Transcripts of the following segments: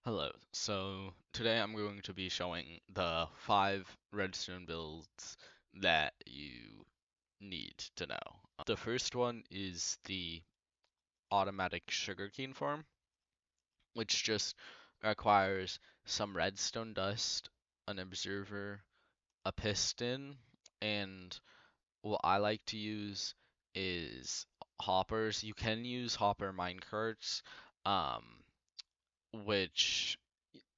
Hello, so today I'm going to be showing the 5 redstone builds that you need to know. The first one is the automatic sugarcane farm, which just requires some redstone dust, an observer, a piston, and what I like to use is hoppers. You can use hopper minecarts, um, which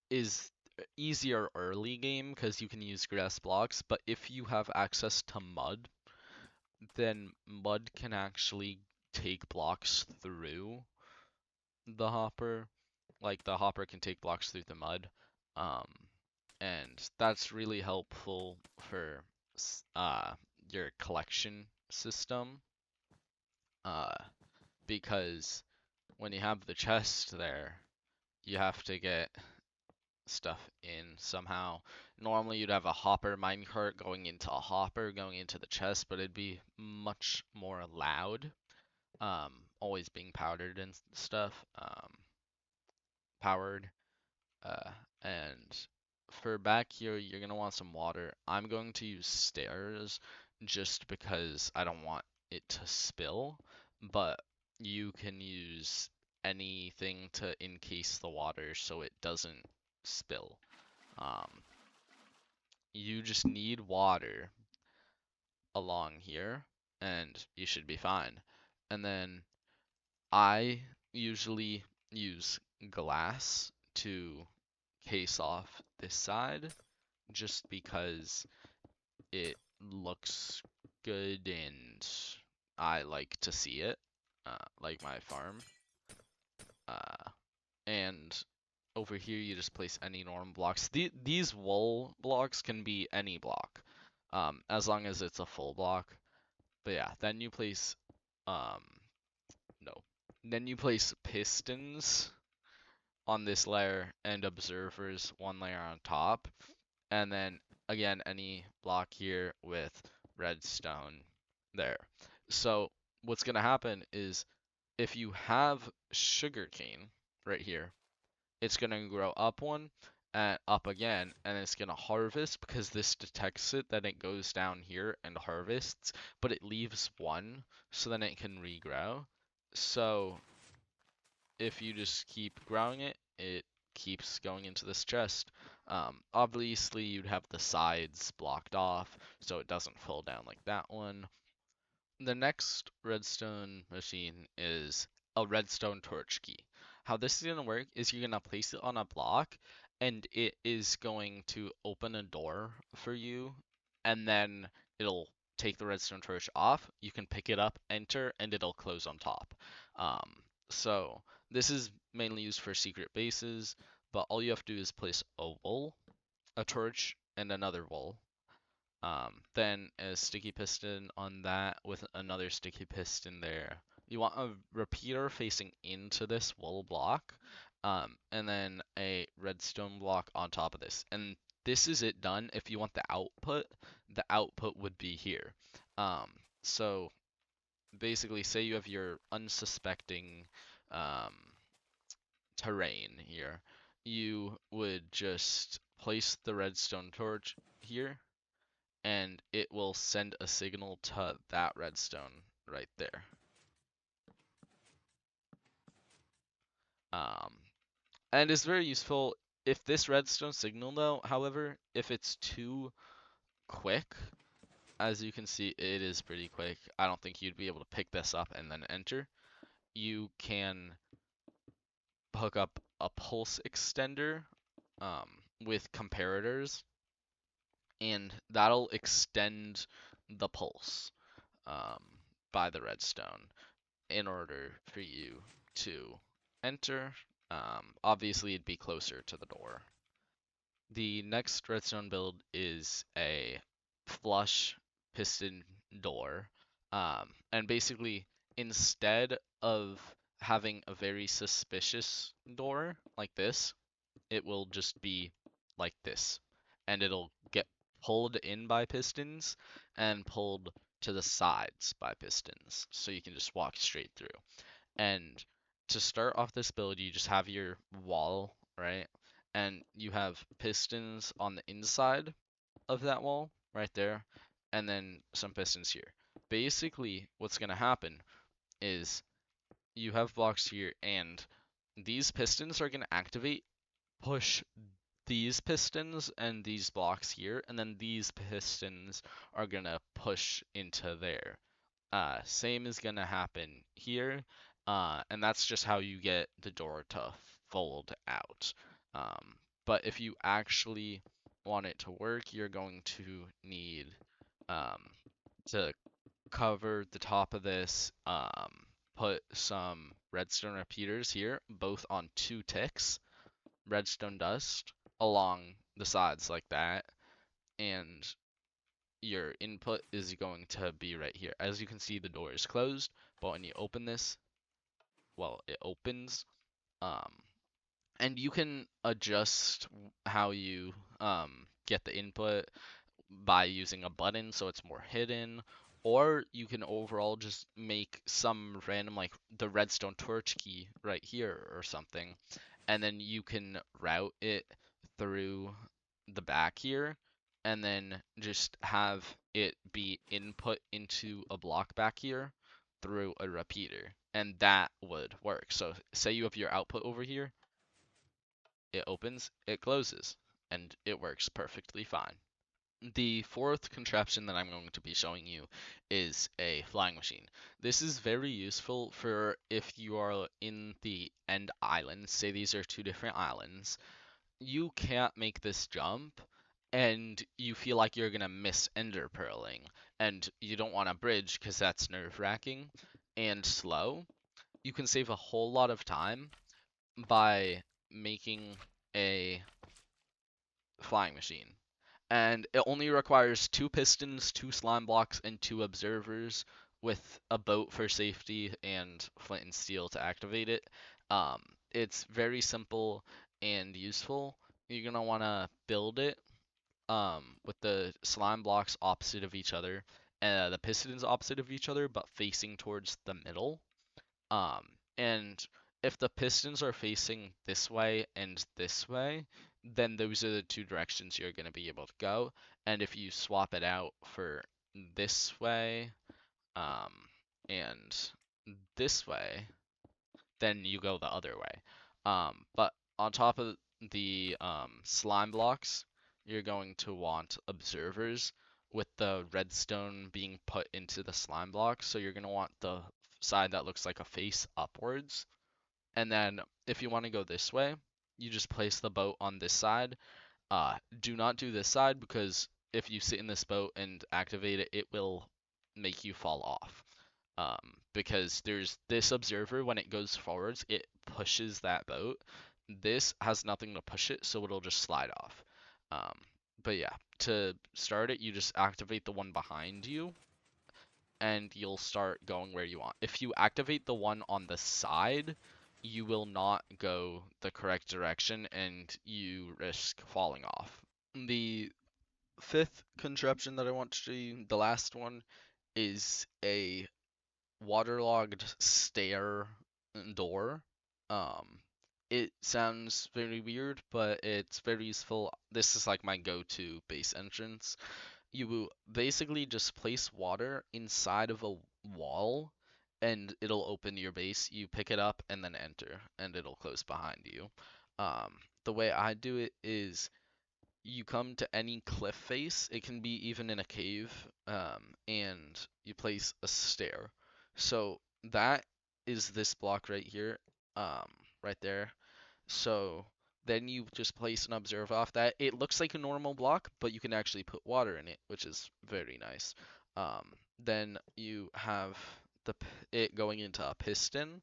is easier early game because you can use grass blocks, but if you have access to mud, then mud can actually take blocks through the hopper. Like the hopper can take blocks through the mud. Um, and that's really helpful for uh your collection system. Uh, because when you have the chest there, you have to get stuff in somehow. Normally you'd have a hopper minecart going into a hopper going into the chest, but it'd be much more loud. Always being powdered and stuff. Powered. And for back here, you're gonna want some water. I'm going to use stairs just because I don't want it to spill, but you can use anything to encase the water so it doesn't spill. Um, you just need water along here and you should be fine. And then I usually use glass to case off this side just because it looks good and I like to see it, like my farm. Uh, and over here you just place any normal blocks. These wool blocks can be any block, as long as it's a full block. But yeah, then you place, um, no, then you place pistons on this layer and observers one layer on top, and then again any block here with redstone there. So what's gonna happen is if you have sugarcane right here, it's gonna grow up one and up again, and it's gonna harvest because this detects it, then it goes down here and harvests, but it leaves one, so then it can regrow. So if you just keep growing it, it keeps going into this chest. Obviously, you'd have the sides blocked off so it doesn't fall down like that one. The next redstone machine is a redstone torch key. How this is going to work is you're going to place it on a block and it is going to open a door for you, and then it'll take the redstone torch off. You can pick it up, enter, and it'll close on top. So this is mainly used for secret bases, but all you have to do is place a wool, a torch, and another wool. Then a sticky piston on that with another sticky piston there. You want a repeater facing into this wool block, and then a redstone block on top of this. And this is it done. If you want the output would be here. So basically, say you have your unsuspecting um, terrain here, you would just place the redstone torch here and it will send a signal to that redstone right there. Um, and it's very useful if this redstone signal though, however, if it's too quick, as you can see, it is pretty quick. I don't think you'd be able to pick this up and then enter. You can hook up a pulse extender with comparators, and that'll extend the pulse um, by the redstone in order for you to enter. Obviously, it'd be closer to the door. The next redstone build is a flush piston door. And basically, instead of having a very suspicious door like this, it will just be like this. And it'll get pulled in by pistons and pulled to the sides by pistons. So you can just walk straight through. And to start off this build, you just have your wall, right? and you have pistons on the inside of that wall right there, and then some pistons here. Basically, what's going to happen is you have blocks here, and these pistons are going to activate, push these pistons and these blocks here, and then these pistons are going to push into there. Same is going to happen here, and that's just how you get the door to fold out. Um, but if you actually want it to work, you're going to need um, to cover the top of this, put some redstone repeaters here, both on 2 ticks, redstone dust along the sides like that, and your input is going to be right here. As you can see, the door is closed, but when you open this, well, it opens. Um, and you can adjust how you get the input by using a button so it's more hidden, or you can overall just make some random, like the redstone torch key right here or something, and then you can route it through the back here, and then just have it be input into a block back here through a repeater, and that would work. So say you have your output over here, it opens, it closes, and it works perfectly fine. The fourth contraption that I'm going to be showing you is a flying machine. This is very useful for if you are in the end islands, say these are 2 different islands, you can't make this jump, and you feel like you're gonna miss ender pearling, and you don't want to bridge because that's nerve-wracking and slow. You can save a whole lot of time by making a flying machine. And it only requires 2 pistons, 2 slime blocks, and 2 observers with a boat for safety and flint and steel to activate it. It's very simple and useful. You're going to want to build it with the slime blocks opposite of each other, and the pistons opposite of each other, but facing towards the middle. Um, and if the pistons are facing this way and this way, then those are the 2 directions you're going to be able to go. And if you swap it out for this way, um, and this way, then you go the other way. But on top of the slime blocks, you're going to want observers with the redstone being put into the slime block. So you're going to want the side that looks like a face upwards. And then if you want to go this way, you just place the boat on this side. Do not do this side because if you sit in this boat and activate it, it will make you fall off. Because there's this observer, when it goes forwards, it pushes that boat. This has nothing to push it, so it'll just slide off. But yeah, to start it, you just activate the one behind you, and you'll start going where you want. If you activate the one on the side, you will not go the correct direction, and you risk falling off. The fifth contraption that I want to show you, the last one, is a waterlogged stair door. Um, it sounds very weird, but it's very useful. This is like my go-to base entrance. You basically just place water inside of a wall, and it'll open your base. You pick it up and then enter, and it'll close behind you. The way I do it is you come to any cliff face, it can be even in a cave, and you place a stair. So that is this block right here, right there. So then you just place an observer off that. It looks like a normal block, but you can actually put water in it, which is very nice. Then you have it going into a piston,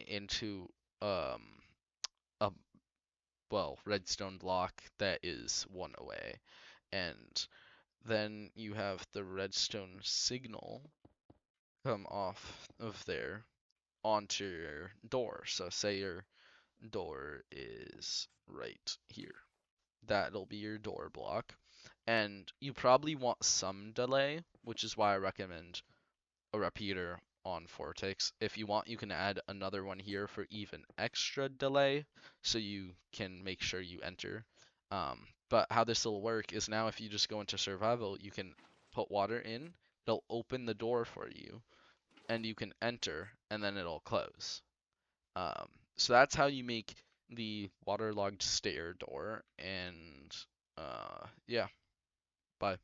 into um, a redstone block that is 1 away. And then you have the redstone signal come off of there onto your door. So say your door is right here. That'll be your door block. And you probably want some delay, which is why I recommend a repeater on Vortex. If you want, you can add another one here for even extra delay, so you can make sure you enter. But how this will work is now if you just go into survival, you can put water in, it'll open the door for you, and you can enter, and then it'll close. So that's how you make the waterlogged stair door, and yeah, bye.